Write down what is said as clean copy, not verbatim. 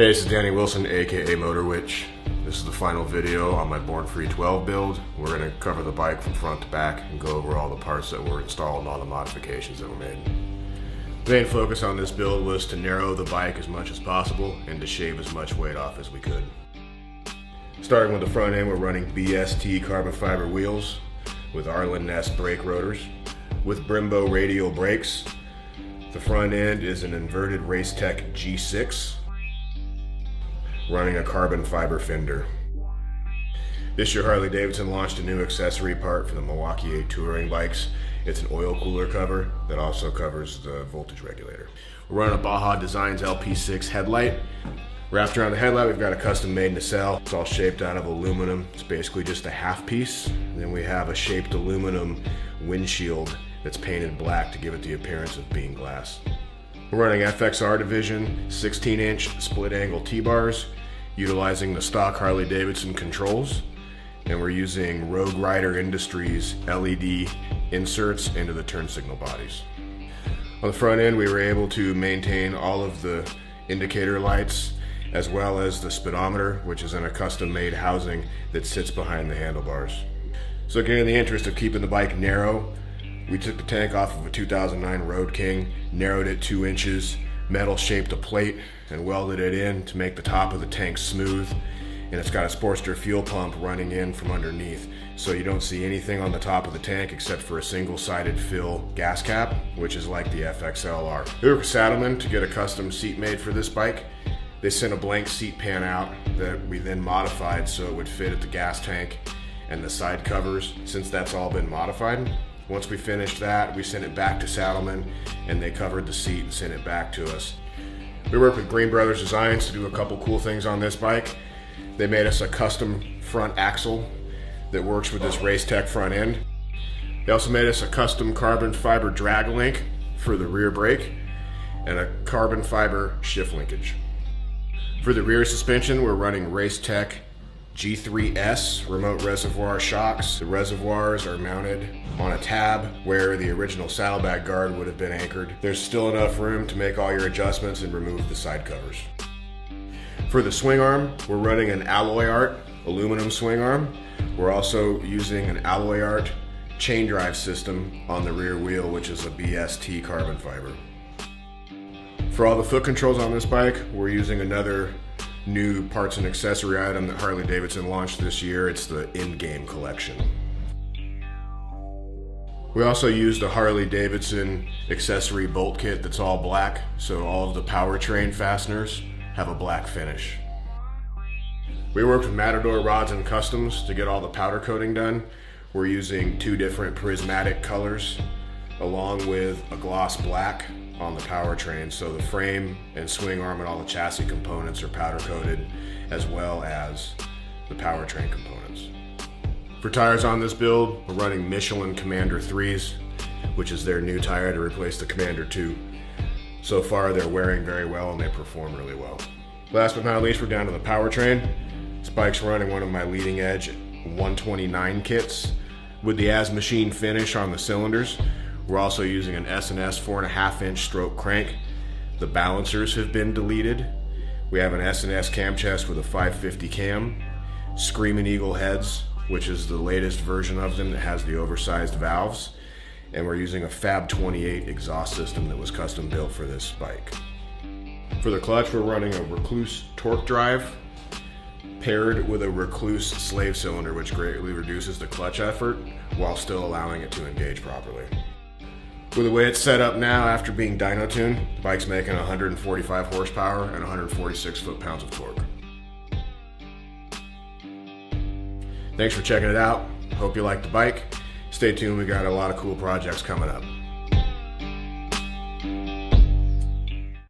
Hey, this is Danny Wilson, aka Motorwitch. This is the final video on my Born Free 12 build. We're going to cover the bike from front to back and go over all the parts that were installed and all the modifications that were made. The main focus on this build was to narrow the bike as much as possible and to shave as much weight off as we could. Starting with the front end, we're running BST carbon fiber wheels with Arlen Ness brake rotors with Brembo radial brakes. The front end is an inverted Racetech G6 running a carbon fiber fender. This year Harley-Davidson launched a new accessory part for the Milwaukee 8 touring bikes. It's an oil cooler cover that also covers the voltage regulator. We're running a Baja Designs Lp6 headlight. Wrapped around the headlight, we've got a custom made nacelle. It's all shaped out of aluminum. It's basically just a half piece. And then we have a shaped aluminum windshield that's painted black to give it the appearance of being glass. We're running FXR Division 16-inch split angle T-bars, utilizing the stock Harley-Davidson controls, and we're using Rogue Rider Industries LED inserts into the turn signal bodies. On the front end, we were able to maintain all of the indicator lights as well as the speedometer, which is in a custom-made housing that sits behind the handlebars. So again, in the interest of keeping the bike narrow, we took the tank off of a 2009 Road King, narrowed it 2 inches, metal shaped a plate, and welded it in to make the top of the tank smooth. And it's got a Sportster fuel pump running in from underneath, so you don't see anything on the top of the tank except for a single-sided fill gas cap, which is like the FXLR. We worked with Saddlemen to get a custom seat made for this bike. They sent a blank seat pan out that we then modified so it would fit at the gas tank and the side covers, since that's all been modified. Once we finished that, we sent it back to Saddlemen and they covered the seat and sent it back to us. We worked with Green Brothers Designs to do a couple cool things on this bike. They made us a custom front axle that works with this Racetech front end. They also made us a custom carbon fiber drag link for the rear brake and a carbon fiber shift linkage. For the rear suspension, we're running Racetech G3S remote reservoir shocks. The reservoirs are mounted on a tab where the original saddlebag guard would have been anchored. There's still enough room to make all your adjustments and remove the side covers. For the swing arm, we're running an Alloy Art aluminum swing arm. We're also using an Alloy Art chain drive system on the rear wheel, which is a BST carbon fiber. For all the foot controls on this bike, we're using another new parts and accessory item that Harley-Davidson launched this year. It's the in-game collection. We also used a Harley-Davidson accessory bolt kit that's all black, so all of the Powertrain fasteners have a black finish. We worked with Matador Rods and Customs to get all the powder coating done. We're using 2 different prismatic colors along with a gloss black on the powertrain, so the frame and swing arm and all the chassis components are powder coated, as well as the powertrain components. For tires on this build, we're running Michelin Commander 3s, which is their new tire to replace the Commander 2. So far they're wearing very well and they perform really well. Last but not least, we're down to the powertrain. This bike's running one of my leading edge 129 kits with the as machine finish on the cylinders. We're also using an S&S 4.5-inch stroke crank. The balancers have been deleted. We have an S&S cam chest with a 550 cam, Screaming Eagle heads, which is the latest version of them that has the oversized valves, and we're using a Fab 28 exhaust system that was custom built for this bike. For the clutch, we're running a Recluse torque drive paired with a Recluse slave cylinder, which greatly reduces the clutch effort while still allowing it to engage properly. With the way it's set up now, after being dyno tuned, the bike's making 145 horsepower and 146 foot-pounds of torque. Thanks for checking it out. Hope you like the bike. Stay tuned, we got a lot of cool projects coming up.